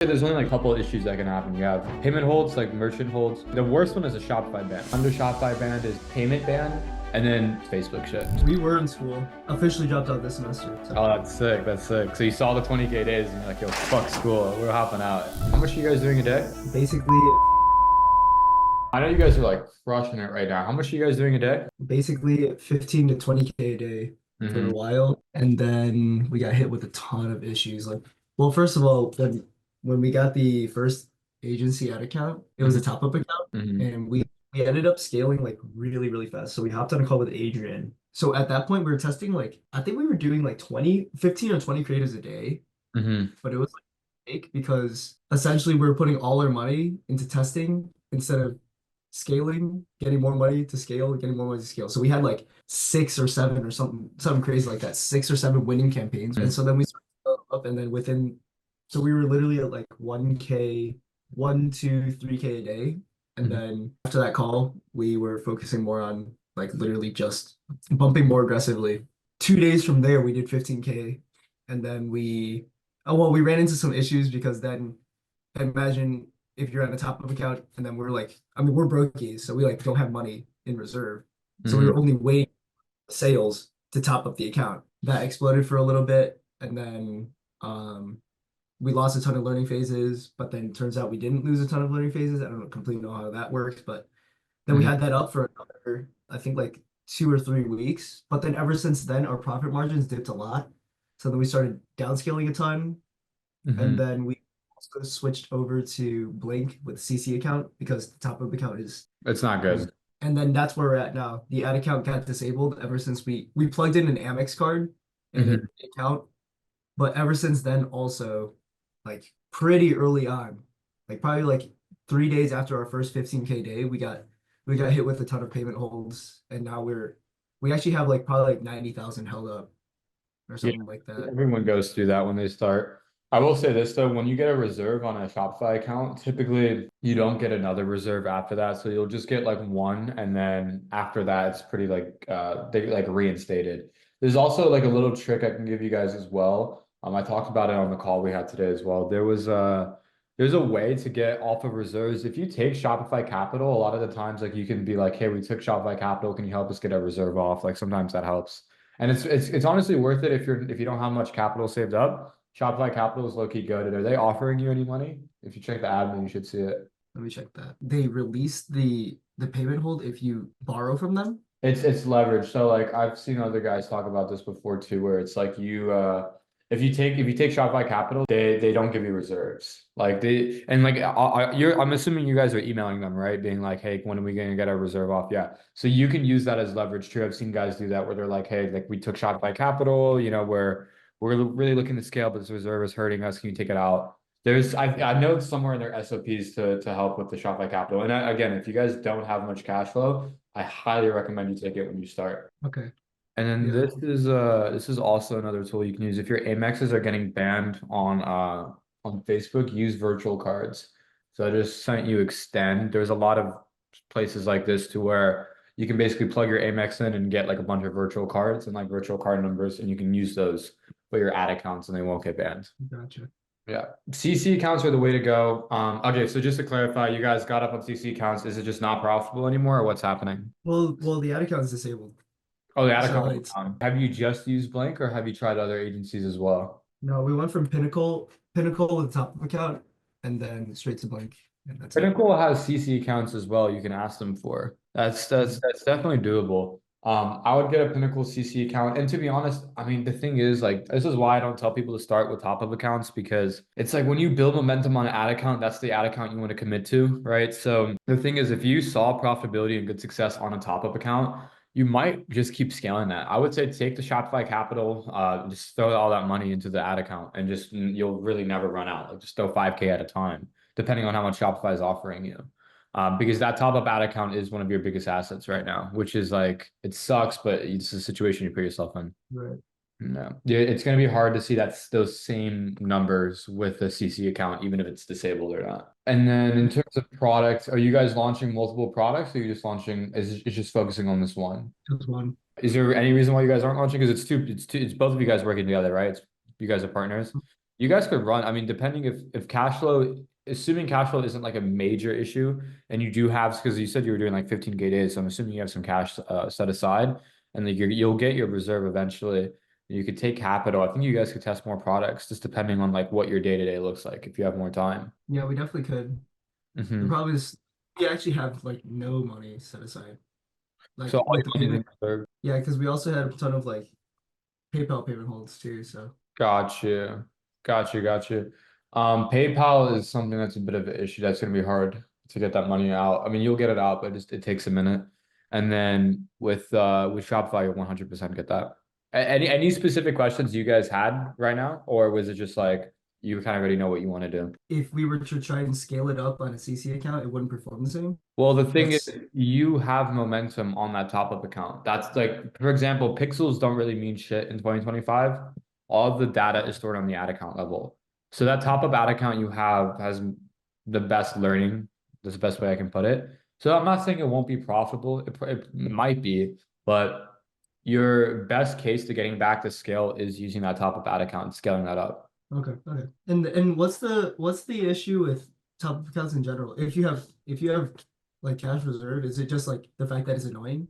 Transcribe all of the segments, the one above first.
There's only like a couple of issues that can happen. You have payment holds, like merchant holds. The worst one is a Shopify ban. Under Shopify ban is payment ban, and then Facebook shit. We were in school. Officially dropped out this semester. Oh, that's sick. That's sick. So you saw the 20K days and you're like, yo, fuck school. We're hopping out. How much are you guys doing a day? Basically, I know you guys are like crushing it right now. How much are you guys doing a day? basically 15 to 20K a day for Mm-hmm. a while. And then we got hit with a ton of issues. Like, well, first of all, when we got the first agency ad account, it was a top-up account, Mm-hmm. and we ended up scaling like really, really fast. So we hopped on a call with Adrian. So at that point, we were testing like I think we were doing like 15 or 20 creatives a day, Mm-hmm. but it was like fake because essentially we were putting all our money into testing instead of scaling, getting more money to scale, getting more money to scale. So we had like six or seven or something crazy like that, six or seven winning campaigns. And so then we started up and then so we were literally at like 1K, 3K a day. And Mm-hmm. then after that call, we were focusing more on like literally just bumping more aggressively. 2 days from there, we did 15K. And then oh, well, we ran into some issues because then imagine if you're at a top of account and then we're like, I mean, we're brokies, so we like don't have money in reserve. So we Mm-hmm. were only waiting for sales to top up the account. That exploded for a little bit, and then um we lost a ton of learning phases, but then turns out we didn't lose a ton of learning phases. I don't completely know how that works, but then we Mm-hmm. had that up for another, I think like 2 or 3 weeks. But then ever since then, our profit margins dipped a lot. So then we started downscaling a ton, and Mm-hmm. then we also switched over to Blink with CC account because the top up account is It's not good. and then that's where we're at now. The ad account got disabled ever since we plugged in an Amex card and Mm-hmm. it account, but ever since then also like pretty early on, like probably like 3 days after our first 15K day, we got hit with a ton of payment holds, and now we actually have like probably like 90,000 held up or Yeah, something like that. everyone goes through that when they start. I will say this though, when you get a reserve on a Shopify account, typically you don't get another reserve after that. So you'll just get like one, and then after that, it's pretty like they like reinstated. There's also like a little trick I can give you guys as well. I talked about it on the call we had today as well. There's a way to get off of reserves. If you take Shopify Capital, a lot of the times like you can be like, hey, we took Shopify Capital, can you help us get a reserve off? Like sometimes that helps. And it's honestly worth it if you don't have much capital saved up. Shopify Capital is low-key good. Are they offering you any money? If you check the admin, you should see it. Let me check that. They released the payment hold if you borrow from them. It's leverage. So like I've seen other guys talk about this before too, where it's like if you take Shopify Capital, they don't give you reserves. Like they and like I'm assuming you guys are emailing them, right? Being like, hey, when are we gonna get our reserve off? Yeah. So you can use that as leverage too. I've seen guys do that where they're like, hey, like we took Shopify Capital, we're really looking to scale, but this reserve is hurting us. Can you take it out? I know it's somewhere in their SOPs to help with the Shopify Capital. And again, if you guys don't have much cash flow, I highly recommend you take it when you start. Okay. And then Yeah. this is also another tool you can use if your Amexes are getting banned on Facebook. Use virtual cards. So I just sent you extend. There's a lot of places like this to where you can basically plug your Amex in and get like a bunch of virtual cards and like virtual card numbers, and you can use those for your ad accounts and they won't get banned. Gotcha. Yeah. CC accounts are the way to go. Okay, so just to clarify, you guys got up on CC accounts. Is it just not profitable anymore or what's happening? Well, the ad account is disabled. Oh, the ad So account. it's Have you just used Blank or have you tried other agencies as well? no, we went from Pinnacle at the top of account, and then straight to Blink, and that's it. Pinnacle has CC accounts as well. You can ask them for. Mhm. That's definitely doable. I would get a Pinnacle CC account. And to be honest, I mean, the thing is, like, this is why I don't tell people to start with top-up accounts because it's like when you build momentum on an ad account, that's the ad account you want to commit to, right? So the thing is, if you saw profitability and good success on a top-up account, you might just keep scaling that. I would say take the Shopify capital, just throw all that money into the ad account and just you'll really never run out. Like just throw 5K at a time, depending on how much Shopify is offering you. Because that top up ad account is one of your biggest assets right now, which is like it sucks, but it's a situation you put yourself in. Right. No, yeah, it's going to be hard to see those same numbers with the CC account, even if it's disabled or not. And then in terms of products, are you guys launching multiple products, or are you just launching? Is just focusing on this one? Just one. Is there any reason why you guys aren't launching? Because it's both of you guys working together, right? You guys are partners. You guys could run, I mean, depending if cash flow, assuming cash flow isn't like a major issue, and you do have, because you said you were doing like 15K days, so I'm assuming you have some cash set aside, and then you'll get your reserve eventually. You could take capital. I think you guys could test more products, just depending on like what your day-to-day looks like if you have more time. Yeah, we definitely could. The Hmm. problem is we actually have like no money set aside. So Like all with your the money's payment, in reserve. yeah, because we also had a ton of like PayPal payment holds too. So Got you. Got you. Got you. PayPal is something that's a bit of an issue. That's going to be hard to get that money out. I mean, you'll get it out, but it takes a minute. And then with Shopify, you'll 100% get that. Any specific questions you guys had right now, or was it just like you kind of already know what you want to do? if we were to try and scale it up on a CC account, it wouldn't perform the same. Well, the thing is, That's you have momentum on that top-up account. That's like, for example, pixels don't really mean shit in 2025. All of the data is stored on the ad account level. So that top-up ad account you have has the best learning. That's the best way I can put it. So I'm not saying it won't be profitable. It might be, but your best case to getting back to scale is using that top-up ad account and scaling that up. okay. Okay. And what's the issue with top of accounts in general? If you have like cash reserve, is it just like the fact that it's annoying?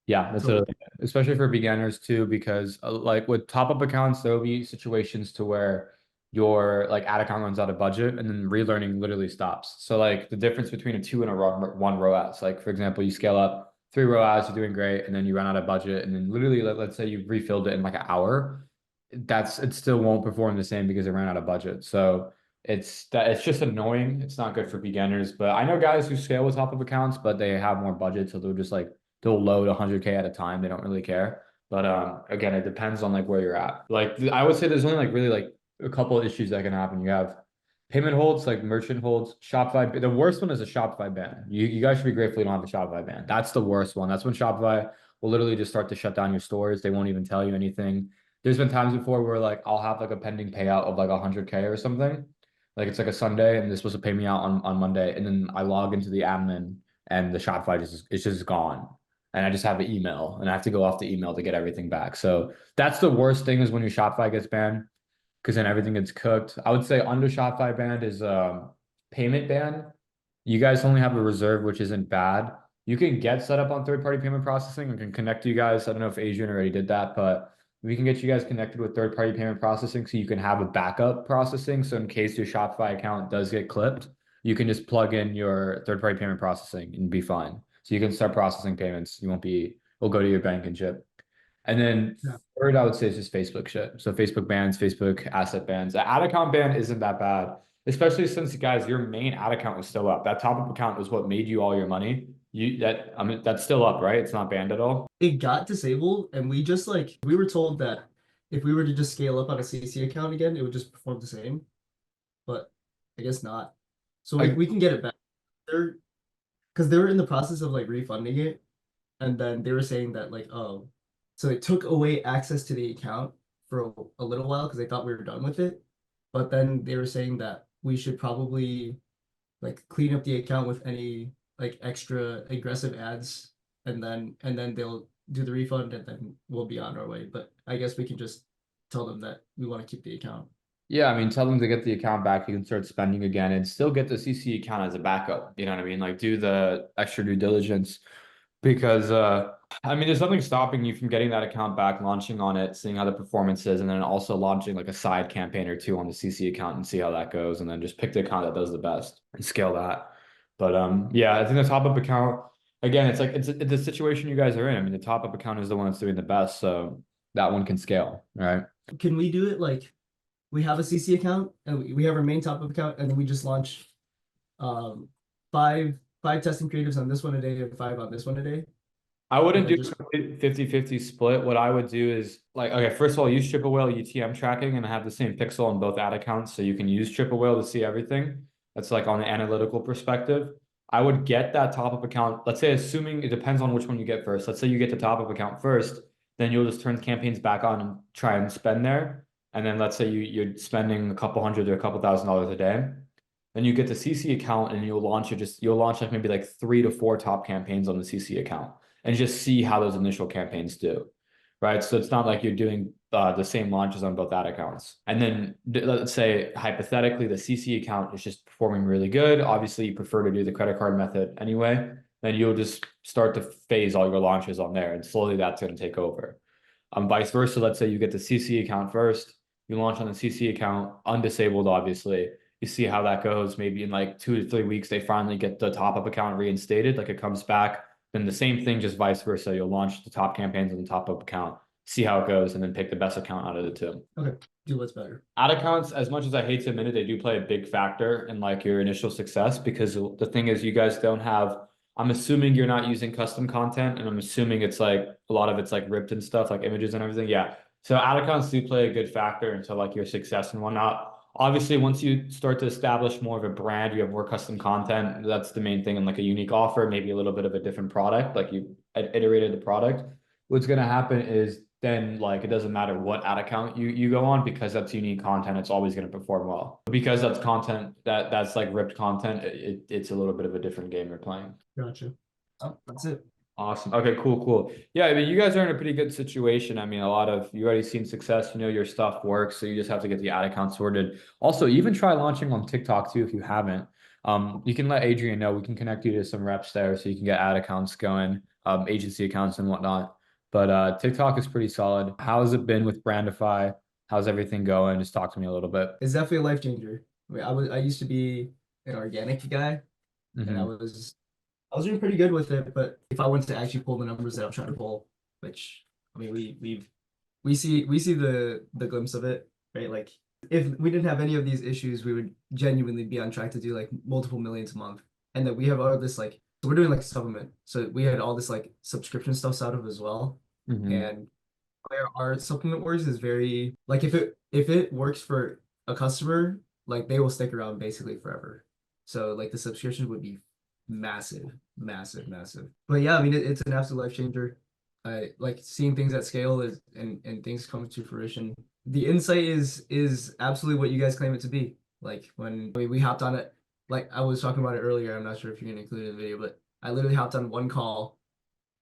Yeah, that's So especially for beginners too, because like with top-up accounts, there will be situations to where your like ad account runs out of budget and then relearning literally stops. So like the difference between a two and a one ROAS, like for example, you scale up three ROAS, you're doing great, and then you run out of budget, and then literally let's say you refilled it in like an hour, it still won't perform the same because it ran out of budget. So it's just annoying. It's not good for beginners. But I know guys who scale with top-up accounts, but they have more budget, so they'll just like they'll load 100K at a time. They don't really care. But again, it depends on like where you're at. Like I would say there's only like really like a couple of issues that can happen. You have payment holds, like merchant holds, Shopify. The worst one is a Shopify ban. You guys should be grateful you don't have a Shopify ban. That's the worst one. That's when Shopify will literally just start to shut down your stores. They won't even tell you anything. There's been times before where like I'll have like a pending payout of like 100K or something. Like it's like a Sunday and they're supposed to pay me out on Monday. And then I log into the admin and the Shopify just it's just gone. And I just have an email and I have to go off the email to get everything back. So that's the worst thing is when your Shopify gets banned because then everything gets cooked. I would say under Shopify banned is payment ban. You guys only have a reserve, which isn't bad. You can get set up on third-party payment processing and can connect you guys. I don't know if Adrian already did that, but we can get you guys connected with third-party payment processing so you can have a backup processing. So in case your Shopify account does get clipped, you can just plug in your third-party payment processing and be fine. So you can start processing payments. You won't be, it'll go to your bank and chip. And then yeah, third, I would say is just Facebook shit. So Facebook bans, Facebook asset bans. The ad account ban isn't that bad, especially since guys, your main ad account was still up. That top-up account was what made you all your money. I mean that's still up, right? It's not banned at all. it got disabled, and we just like we were told that if we were to just scale up on a CC account again, it would just perform the same. But I guess not. So Like we can get it back. They're because they were in the process of like refunding it, and then they were saying that like oh, so they took away access to the account for a little while because they thought we were done with it, but then they were saying that we should probably like clean up the account with any like extra aggressive ads, and then they'll do the refund, and then we'll be on our way. But I guess we can just tell them that we want to keep the account. yeah, I mean, tell them to get the account back. You can start spending again and still get the CC account as a backup. You know what I mean? Like do the extra due diligence because I mean, there's nothing stopping you from getting that account back, launching on it, seeing how the performance is, and then also launching like a side campaign or two on the CC account and see how that goes, and then just pick the account that does the best and scale that. But yeah, I think the top up account again, it's like it's a situation you guys are in. I mean, the top up account is the one that's doing the best, so that one can scale, right? Can we do it like we have a CC account and we have our main top up account, and then we just launch um five testing creatives on this one a day and five on this one a day, I and wouldn't then do just a complete 50-50 split. What I would do is like, okay, first of all, use triple whale UTM tracking and have the same pixel on both ad accounts. So you can use triple whale to see everything. That's like on the analytical perspective. I would get that top up account. Let's say, assuming it depends on which one you get first. Let's say you get the top up account first, then you'll just turn campaigns back on and try and spend there. And then let's say you're spending a couple hundred or a couple $1,000s a day. Then you get the CC account and you'll launch like maybe like 3 to 4 top campaigns on the CC account and just see how those initial campaigns do. Right. So it's not like you're doing the same launches on both ad accounts. And then let's say hypothetically the CC account is just performing really good. Obviously, you prefer to do the credit card method anyway. Then you'll just start to phase all your launches on there, and slowly that's going to take over. Vice versa, let's say you get the CC account first, you launch on the CC account, undisabled, obviously. You see how that goes. Maybe in like 2 to 3 weeks, they finally get the top up account reinstated, like it comes back. Then the same thing, just vice versa. You'll launch the top campaigns on the top up account, see how it goes, and then pick the best account out of the two. Okay, do what's better. Ad accounts, as much as I hate to admit it, they do play a big factor in like your initial success, because the thing is you guys don't have, I'm assuming you're not using custom content, and I'm assuming it's like a lot of it's like ripped and stuff, like images and everything. Yeah. So ad accounts do play a good factor into like your success and whatnot. Obviously, once you start to establish more of a brand, you have more custom content. That's the main thing, and like a unique offer, maybe a little bit of a different product, like you iterated the product. What's going to happen is then like it doesn't matter what ad account you go on, because that's unique content, it's always going to perform well. Because that's content that's like ripped content, it's a little bit of a different game you're playing. Gotcha. Oh, that's it. Awesome. Okay, cool. Yeah, I mean, you guys are in a pretty good situation. I mean, a lot of you already seen success, you know, your stuff works, so you just have to get the ad account sorted. Also, even try launching on TikTok too if you haven't. You can let Adrian know. We can connect you to some reps there so you can get ad accounts going, agency accounts and whatnot. But TikTok is pretty solid. How's it been with Brandify? How's everything going? Just talk to me a little bit. It's definitely a life changer. I mean, I used to be an organic guy, and I was doing pretty good with it, but if I went to actually pull the numbers that I'm trying to pull, which I mean we see the glimpse of it, right? Like if we didn't have any of these issues, we would genuinely be on track to do like multiple millions a month. And that we have all this like, so we're doing like supplement. So we had all this like subscription stuff out of as well. And where our supplement works is very like if it works for a customer, like they will stick around basically forever. So like the subscription would be massive. But yeah, I mean it's an absolute life changer. I like seeing things at scale and things come to fruition. The insight is absolutely what you guys claim it to be. Like when we hopped on it, like I was talking about it earlier. I'm not sure if you're gonna include it in the video, but I literally hopped on one call,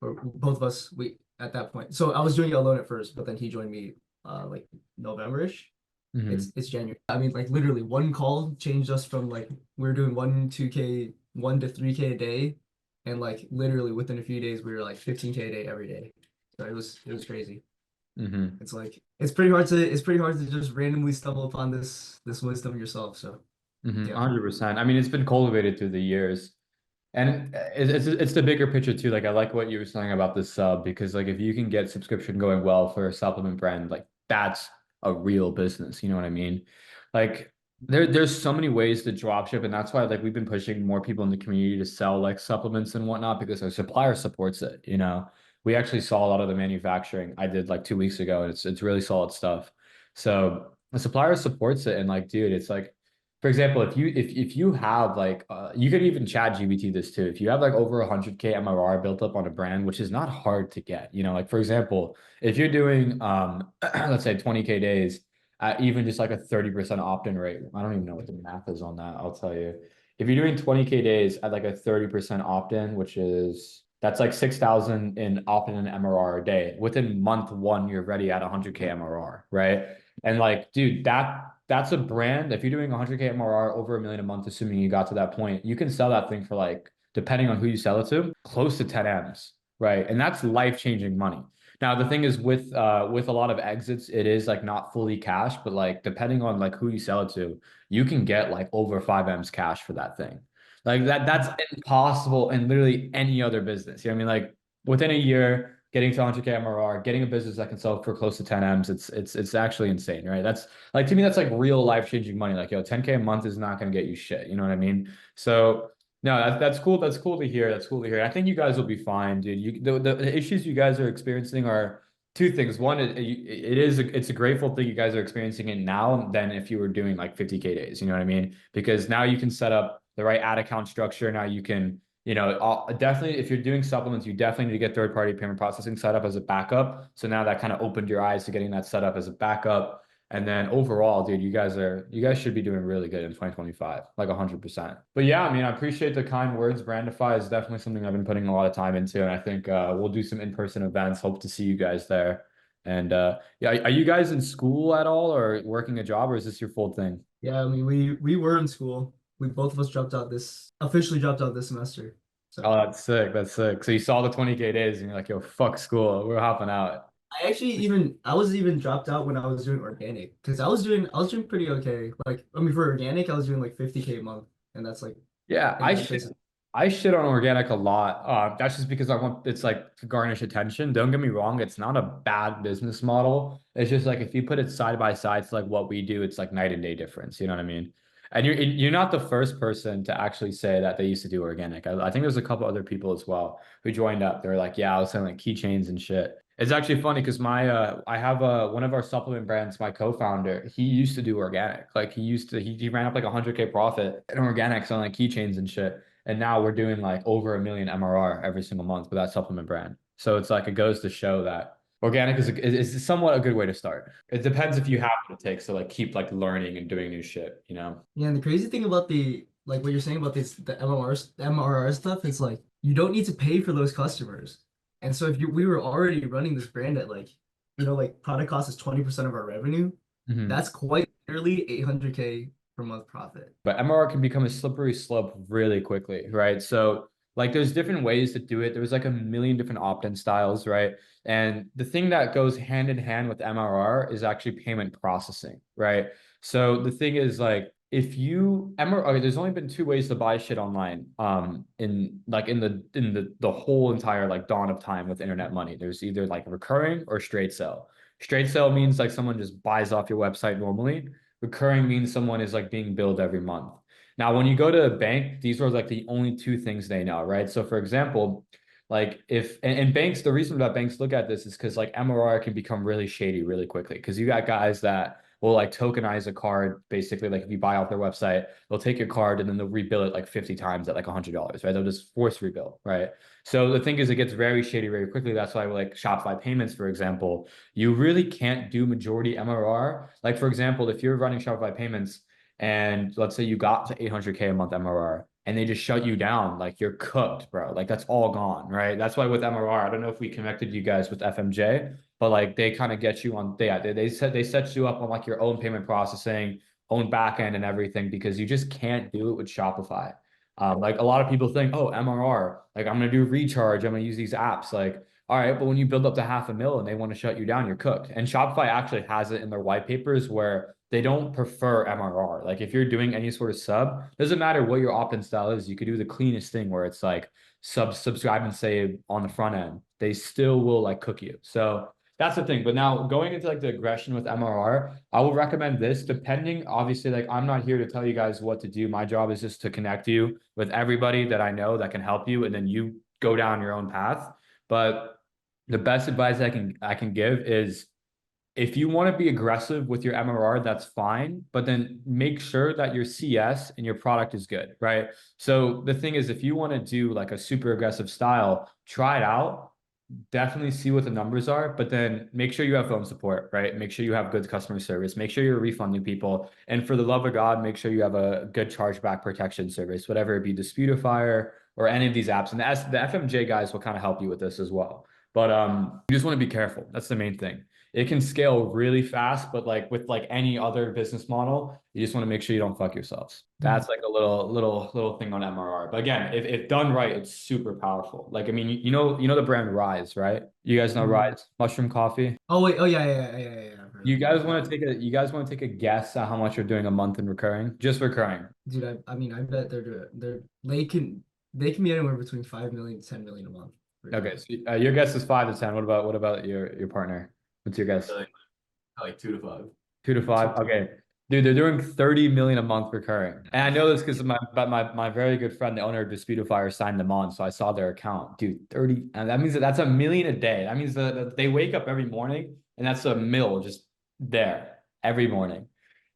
or both of us. We at that point. So I was doing it alone at first, but then he joined me like November-ish. It's January. I mean, like literally one call changed us from like we were doing 2K, 1 to 3K a day, and like literally within a few days we were like 15K a day every day. So it was crazy. It's like it's pretty hard to just randomly stumble upon this wisdom yourself. So yeah. 100%. I mean, it's been cultivated through the years. And it's the bigger picture too. Like I like what you were saying about this sub, because like if you can get subscription going well for a supplement brand, like that's a real business. You know what I mean? Like there's so many ways to drop ship, and that's why like we've been pushing more people in the community to sell like supplements and whatnot, because our supplier supports it. You know, we actually saw a lot of the manufacturing I did like 2 weeks ago, and it's really solid stuff. So the supplier supports it, and like, dude, it's like, for example, if you have like you could even chat GBT this too. If you have like over 100K MRR built up on a brand, which is not hard to get, you know, like for example, if you're doing let's say 20K days at even just like a 30% opt-in rate. I don't even know what the math is on that, I'll tell you. If you're doing 20K days at like a 30% opt-in, which is that's like 6,000 in opt-in and MRR a day. Within month one, you're ready at 100K MRR, right? And like, dude, that's a brand. If you're doing 100K MRR over 1 million a month, assuming you got to that point, you can sell that thing for like, depending on who you sell it to, close to 10 M's, right? And that's life-changing money. Now the thing is with a lot of exits, it is like not fully cash, but like depending on like who you sell it to, you can get like over 5 M's cash for that thing. Like that's impossible in literally any other business. You know what I mean? Like within a year, getting to 100K MRR, getting a business that can sell for close to 10 M's, it's actually insane, right? That's like, to me, that's like real life-changing money. Like, yo, 10K a month is not going to get you shit. You know what I mean? So no, that's cool. That's cool to hear. That's cool to hear. I think you guys will be fine, dude. The issues you guys are experiencing are two things. One, it's a grateful thing you guys are experiencing it now than if you were doing like 50K days. You know what I mean? Because now you can set up the right ad account structure. Now you can, you know, definitely if you're doing supplements, you definitely need to get third-party payment processing set up as a backup. So now that kind of opened your eyes to getting that set up as a backup. And then overall, dude, you guys should be doing really good in 2025, like 100%. But yeah, I mean, I appreciate the kind words. Brandify is definitely something I've been putting a lot of time into, and I think we'll do some in-person events. Hope to see you guys there. And yeah, are you guys in school at all or working a job, or is this your full thing? Yeah, I mean we were in school. We both of us officially dropped out this semester. Oh, So that's sick. That's sick. So you saw the 20K days and you're like, yo, fuck school. We're hopping out. I was even dropped out when I was doing organic because I was doing pretty okay. Like I mean for organic, I was doing like 50K a month, and that's like Yeah, and that doesn't. I shit on organic a lot. That's just because I want it's like to garnish attention. Don't get me wrong, it's not a bad business model. It's just like if you put it side by side to like what we do, it's like night and day difference. You know what I mean? And you're not the first person to actually say that they used to do organic. I think there's a couple other people as well who joined up. They're like, yeah, I was selling like keychains and shit. It's actually funny because my I have one of our supplement brands, my co-founder, he used to do organic. Like he ran up like 100K profit in organic selling like keychains and shit. And now we're doing like over 1 million MRR every single month with that supplement brand. So it's like it goes to show that organic is somewhat a good way to start. It depends if you have what it takes to like keep like learning and doing new shit, you know? Yeah, and the crazy thing about the like what you're saying about this the MRR stuff is like you don't need to pay for those customers. And so if we were already running this brand at like like product cost is 20% of our revenue, Mhm. that's quite literally 800K per month profit. But MRR can become a slippery slope really quickly, right? So like there's different ways to do it. There's like a million different opt-in styles, right? And the thing that goes hand in hand with MRR is actually payment processing, right? So the thing is like if you MRR, okay, there's only been two ways to buy shit online, in like in the whole entire like dawn of time with internet money. There's either like recurring or straight sell. Straight sell means like someone just buys off your website normally. Recurring means someone is like being billed every month. Now, when you go to a bank, these are like the only two things they know, right? So, for example, like if and banks, the reason that banks look at this is because like MRR can become really shady really quickly because you got guys that will like tokenize a card basically like if you buy off their website, they'll take your card and then they'll rebill it like 50 times at like $100, right? They'll just force rebill, right? So the thing is, it gets very shady very quickly. That's why like Shopify payments, for example, you really can't do majority MRR. Like for example, if you're running Shopify payments and let's say you got to 800K a month MRR and they just shut you down, like you're cooked, bro. Like that's all gone, right? That's why with MRR, I don't know if we connected you guys with FMJ, but like they kind of get you on, they said they set you up on like your own payment processing, own backend and everything because you just can't do it with Shopify. Like a lot of people think, oh, MRR, like I'm gonna do recharge, I'm gonna use these apps. Like all right, but when you build up to 500,000 and they want to shut you down, you're cooked. And Shopify actually has it in their white papers where they don't prefer MRR. Like if you're doing any sort of sub, doesn't matter what your opt-in style is, you could do the cleanest thing where it's like subscribe and save on the front end. They still will like cook you. So that's the thing. But now going into like the aggression with MRR, I will recommend this depending, obviously, like I'm not here to tell you guys what to do. My job is just to connect you with everybody that I know that can help you, and then you go down your own path. But the best advice I can give is if you want to be aggressive with your MRR, that's fine, but then make sure that your CS and your product is good, right? So the thing is, if you want to do like a super aggressive style, try it out, definitely see what the numbers are, but then make sure you have phone support, right? Make sure you have good customer service, make sure you're refunding people. And for the love of God, make sure you have a good chargeback protection service, whatever it be, Disputify or any of these apps. And the FMJ guys will kind of help you with this as well. But you just want to be careful. That's the main thing. It can scale really fast, but like with like any other business model, you just want to make sure you don't fuck yourselves. Mhm. That's like a little thing on MRR. But again, if done right, it's super powerful. Like I mean, you know the brand Rise, right? You guys know Mhm. Rise mushroom coffee. Oh wait, oh yeah. I've heard of You them. guys want to take a guess at how much you're doing a month in recurring? Just recurring. Dude, I mean, I bet they can be anywhere between 5 million to 10 million a month. Okay, Recurring. so your guess is 5 to 10. What about your partner? What's your guess? Like 2 to 5. 2 to 5. Two. Okay. Dude, they're doing 30 million a month recurring. And I know this because my very good friend, the owner of Disputify, signed them on. So I saw their account. Dude, 30. And that means that's 1 million a day. That means that they wake up every morning and that's a mill just there every morning.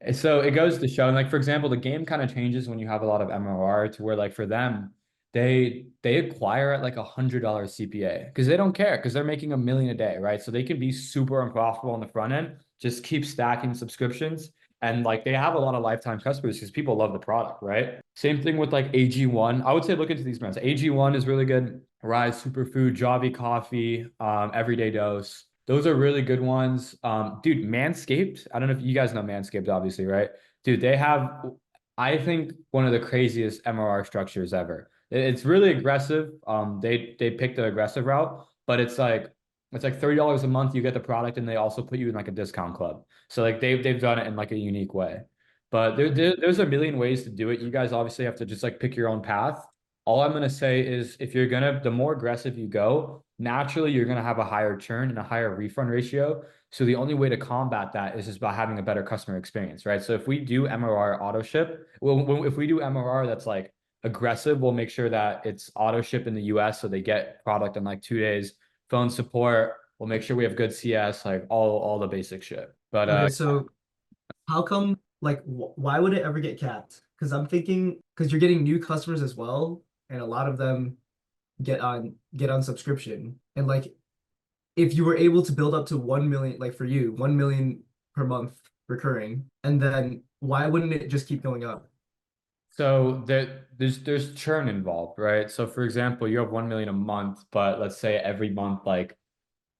And so it goes to show, and like for example, the game kind of changes when you have a lot of MRR to where like for them, they acquire at like $100 CPA because they don't care because they're making 1 million a day, right? So they can be super unprofitable on the front end, just keep stacking subscriptions. And like they have a lot of lifetime customers because people love the product, right? Same thing with like AG1. I would say look into these brands. AG1 is really good. Rise Superfood, Javi Coffee, Everyday Dose. Those are really good ones. Dude, Manscaped. I don't know if you guys know Manscaped, obviously, right? Dude, they have, I think, one of the craziest MRR structures ever. It's really aggressive. They picked the aggressive route, but it's like $30 a month. You get the product, and they also put you in like a discount club. So like they've done it in like a unique way. But there's a million ways to do it. You guys obviously have to just like pick your own path. All I'm gonna say is if you're gonna, the more aggressive you go, naturally you're gonna have a higher churn and a higher refund ratio. So the only way to combat that is just by having a better customer experience, right? So if we do MRR auto ship, well, if we do MRR that's like aggressive, we'll make sure that it's auto ship in the US so they get product in like 2 days. Phone support, we'll make sure we have good CS, like all the basic shit. But Okay, so how come like why would it ever get capped? Because I'm thinking because you're getting new customers as well, and a lot of them get on subscription. And like if you were able to build up to 1 million, like for you, 1 million per month recurring, and then why wouldn't it just keep going up? So there's churn involved, right? So for example, you have 1 million a month, but let's say every month like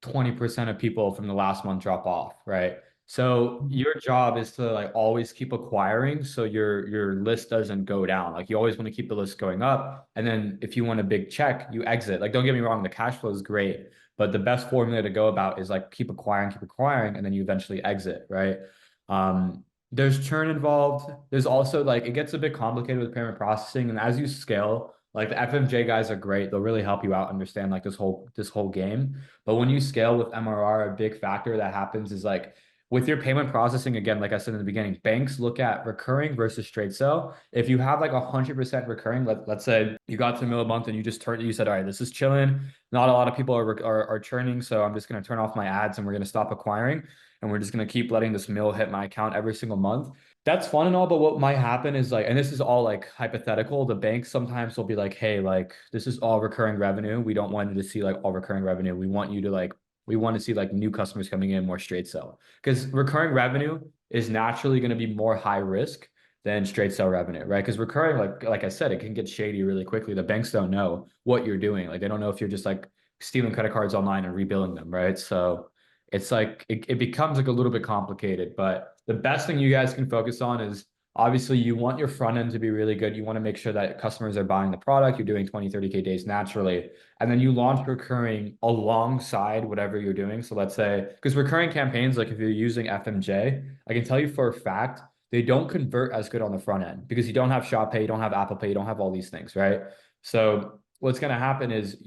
20% of people from the last month drop off, right? So your job is to like always keep acquiring so your list doesn't go down. Like you always want to keep the list going up. And then if you want a big check, you exit. Like don't get me wrong, the cash flow is great, but the best formula to go about is like keep acquiring, and then you eventually exit, right? There's churn involved. There's also like it gets a bit complicated with payment processing. And as you scale, like the FMJ guys are great. They'll really help you out understand like this whole game. But when you scale with MRR, a big factor that happens is like with your payment processing, again, like I said in the beginning, banks look at recurring versus straight sell. If you have like 100% recurring, let's say you got to the middle of the month and you said, all right, this is chilling. Not a lot of people are churning, so I'm just going to turn off my ads and we're going to stop acquiring. And we're just going to keep letting this mill hit my account every single month. That's fun and all, but what might happen is like, and this is all like hypothetical, the banks sometimes will be like, hey, like this is all recurring revenue. We don't want you to see like all recurring revenue. We want to see like new customers coming in more straight sell. Because recurring revenue is naturally going to be more high risk than straight sell revenue, right? Because recurring, like I said, it can get shady really quickly. The banks don't know what you're doing. Like they don't know if you're just like stealing credit cards online and rebilling them, right? So it's like it becomes like a little bit complicated, but the best thing you guys can focus on is obviously you want your front end to be really good. You want to make sure that customers are buying the product. You're doing 20, 30K days naturally. And then you launch recurring alongside whatever you're doing. So let's say, because recurring campaigns, like if you're using FMJ, I can tell you for a fact, they don't convert as good on the front end because you don't have Shop Pay, you don't have Apple Pay, you don't have all these things, right? So what's going to happen is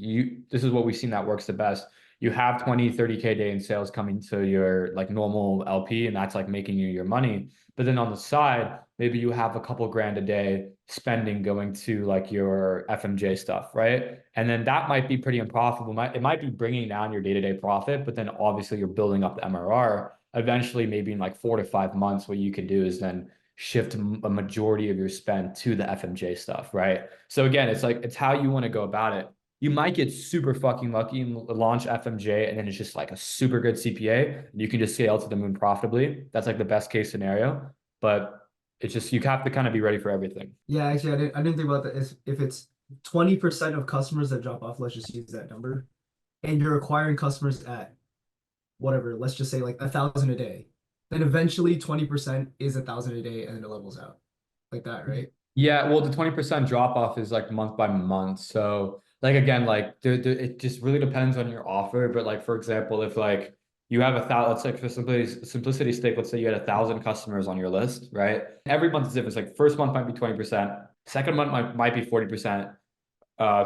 this is what we've seen that works the best. You have 20, 30K day in sales coming to your like normal LP, and that's like making you your money. But then on the side, maybe you have a couple grand a day spending going to like your FMJ stuff, right? And then that might be pretty unprofitable. It might be bringing down your day-to-day profit, but then obviously you're building up the MRR. Eventually, maybe in like 4 to 5 months, what you can do is then shift a majority of your spend to the FMJ stuff, right? So again, it's how you want to go about it. You might get super fucking lucky and launch FMJ, and then it's just like a super good CPA, and you can just scale to the moon profitably. That's like the best case scenario. But it's just you have to kind of be ready for everything. Yeah, actually, I didn't think about that. If it's 20% of customers that drop off, let's just use that number, and you're acquiring customers at whatever, let's just say like 1,000 a day, then eventually 20% is 1,000 a day, and then it levels out like that, right? Yeah, well, the 20% drop off is like month by month. So like again, like it just really depends on your offer. But like for example, if like you have 1,000, let's say for simplicity sake, let's say you had 1,000 customers on your list, right? Every month is different. It's like first month might be 20%, second month might be 40%,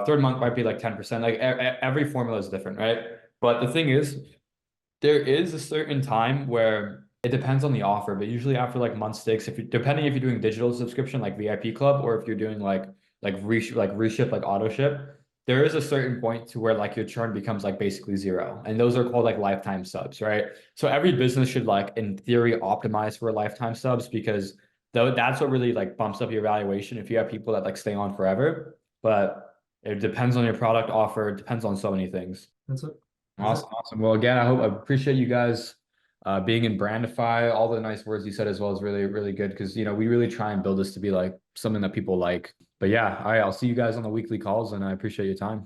third month might be like 10%. Like every formula is different, right? But the thing is, there is a certain time where it depends on the offer, but usually after like month six, if you depending if you're doing digital subscription like VIP Club or if you're doing reship like auto ship, there is a certain point to where like your churn becomes like basically zero. And those are called like lifetime subs, right? So every business should like in theory optimize for lifetime subs because though that's what really like bumps up your valuation if you have people that like stay on forever. But it depends on your product offer, it depends on so many things. That's it. That's it. Awesome, awesome. Well, again, I appreciate you guys being in Brandify. All the nice words you said as well is really, really good because we really try and build this to be like something that people like. But yeah, all right, I'll see you guys on the weekly calls and I appreciate your time.